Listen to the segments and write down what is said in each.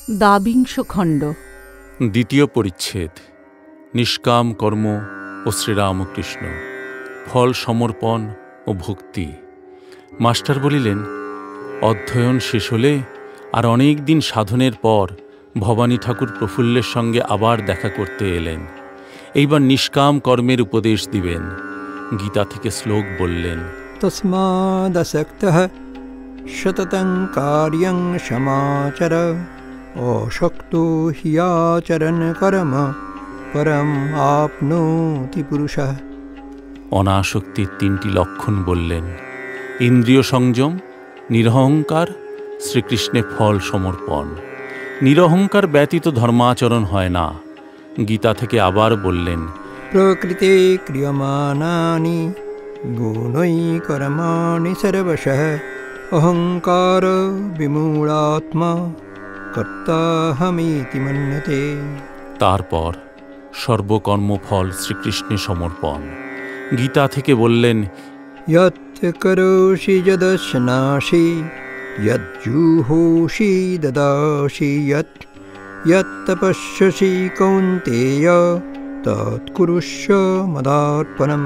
দ্বাবিংশ খণ্ড। দ্বিতীয় পরিচ্ছেদ। নিষ্কাম কর্ম ও শ্রীরামকৃষ্ণ, ফল সমর্পণ ও ভক্তি। মাস্টার বলিলেন, অধ্যয়ন শেষ হলে আর অনেক দিন সাধনের পর ভবানী ঠাকুর প্রফুল্লের সঙ্গে আবার দেখা করতে এলেন। এইবার নিষ্কাম কর্মের উপদেশ দিবেন। গীতা থেকে শ্লোক বললেন, তস্মাদসক্তঃ সততং কার্যং সমাচর অশক্তো হি আচরণ কর্ম পরম আপনোতি পুরুষঃ। অনাসক্তির তিনটি লক্ষণ বললেন, ইন্দ্রিয় সংযম, নিরহংকার, শ্রীকৃষ্ণে ফল সমর্পণ। নিরহংকার ব্যতীত ধর্মাচরণ হয় না। গীতা থেকে আবার বললেন, প্রকৃতে ক্রিয়মাণানি গুণৈ কর্মাণি সর্বশঃ অহংকার বিমূঢ়াত্মা কর্তাহমিতি মন্যতে। তারপর সর্বকর্মফল শ্রীকৃষ্ণে সমর্পণ। গীতা থেকে বললেন, যৎ করোষি যদশ্নাসি যজ্জুহোষি দদাসি যৎ তপস্যসি কৌন্তেয় তৎকুরুষ্ব মদার্পণম।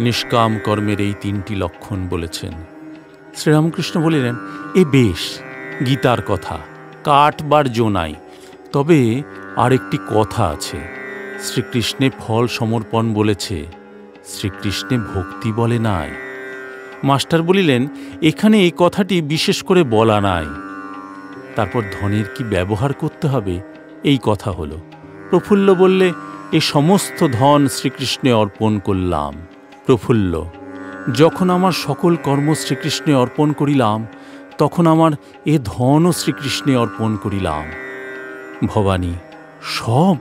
নিষ্কাম কর্মের এই তিনটি লক্ষণ বলেছেন। শ্রীরামকৃষ্ণ বলিলেন, এ বেশ, গীতার কথা, কাটবার জো নাই। তবে আরেকটি কথা আছে। শ্রীকৃষ্ণে ফল সমর্পণ বলেছে, শ্রীকৃষ্ণে ভক্তি বলে নাই। মাস্টার বলিলেন, এখানে এই কথাটি বিশেষ করে বলা নাই। তারপর ধনের কি ব্যবহার করতে হবে, এই কথা হলো। প্রফুল্ল বললে, এ সমস্ত ধন শ্রীকৃষ্ণে অর্পণ করলাম। প্রফুল্ল, যখন আমার সকল কর্ম শ্রীকৃষ্ণে অর্পণ করিলাম, তখন আমার এ ধনও শ্রীকৃষ্ণে অর্পণ করিলাম। ভবানী, সব?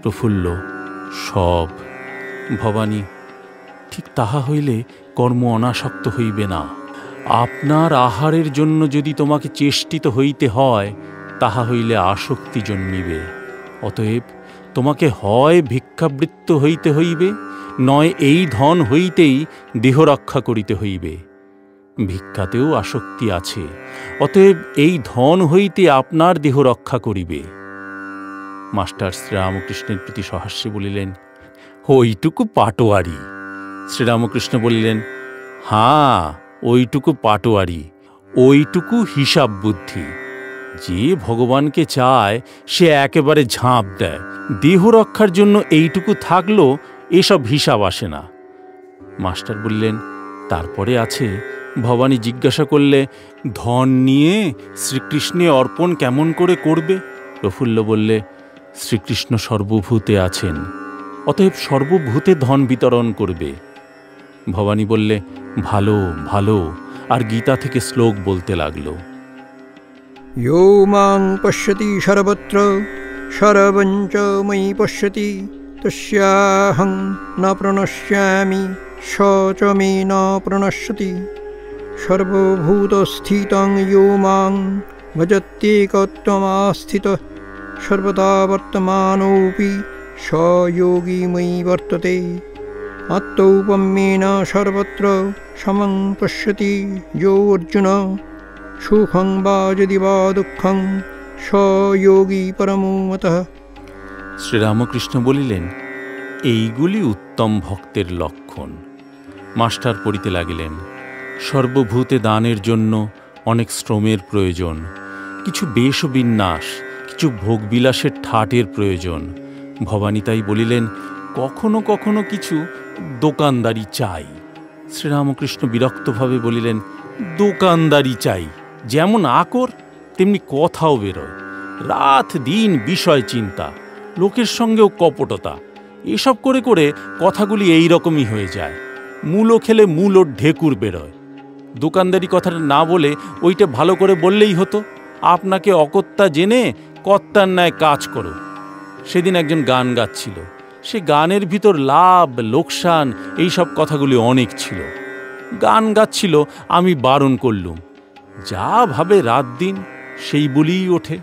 প্রফুল্ল, সব। ভবানী, ঠিক তাহা হইলে কর্ম অনাসক্ত হইবে না। আপনার আহারের জন্য যদি তোমাকে চেষ্টিত হইতে হয়, তাহা হইলে আসক্তি জন্মিবে। অতএব তোমাকে হয় ভিক্ষাবৃত্ত হইতে হইবে, নয় এই ধন হইতেই দেহ রক্ষা করিতে হইবে। ভিক্ষাতেও আসক্তি আছে, অতএব এই ধন হইতে আপনার দেহ রক্ষা করিবে। মাস্টার শ্রীরামকৃষ্ণের প্রতি সহাস্যে বলিলেন, ওইটুকু পাটোয়ারি। শ্রীরামকৃষ্ণ বলিলেন, হাঁ, ওইটুকু পাটোয়ারি, ওইটুকু হিসাব বুদ্ধি। যে ভগবানকে চায় সে একেবারে ঝাঁপ দেয়। দেহ রক্ষার জন্য এইটুকু থাকলো, এসব হিসাব আসে না। মাস্টার বললেন, তারপরে আছে? ভবানী জিজ্ঞাসা করলে, ধন নিয়ে শ্রীকৃষ্ণে অর্পণ কেমন করে করবে? প্রফুল্ল বললে, শ্রীকৃষ্ণ সর্বভূতে আছেন, অতএব সর্বভূতে ধন বিতরণ করবে। ভবানী বললে, ভালো ভালো, আর গীতা থেকে শ্লোক বলতে লাগলো, ইয়ো মাং পশ্যতি সর্বত্র সর্বং চ ময়ি পশ্যতি তস্যাহং ন প্রণশ্যামি স চ মে ন প্রণশ্যতি। সর্বভূতস্থিতং ইয়ো মাং ভজত্যেকত্বমাস্থিতঃ সর্বদা বর্তমানোপি স যোগী ময়ি বর্ততে। আত্মৌপম্যেন সর্বত্র সমং পশ্যতি যো অর্জুন সুখং বা যদি বা দুঃখং স যোগী পরমো মতঃ। শ্রীরামকৃষ্ণ বলিলেন, এইগুলি উত্তম ভক্তের লক্ষণ। মাস্টার পড়িতে লাগিলেন, সর্বভূতে দানের জন্য অনেক শ্রমের প্রয়োজন, কিছু বেশ বিন্যাস, কিছু ভোগবিলাসের ঠাটের প্রয়োজন। ভবানী তাই বলিলেন, কখনো কখনো কিছু দোকানদারি চাই। শ্রীরামকৃষ্ণ বিরক্তভাবে বলিলেন, দোকানদারি চাই, যেমন আকর তেমনি কথাও বেরোয়। রাত দিন বিষয় চিন্তা, লোকের সঙ্গেও কপটতা, এসব করে করে কথাগুলি এই রকমই হয়ে যায়। মূলো খেলে মূল ও ঢেকুর বেরোয়। দোকানদারি কথাটা না বলে ওইটা ভালো করে বললেই হতো, আপনাকে অকর্তা জেনে কর্তার ন্যায় কাজ করো। সেদিন একজন গান গাচ্ছিল, সে গানের ভিতর লাভ লোকসান এইসব কথাগুলি অনেক ছিল। গান গাচ্ছিল, আমি বারণ করলুম। যা ভাবে রাত দিন সেই বলিই ওঠে।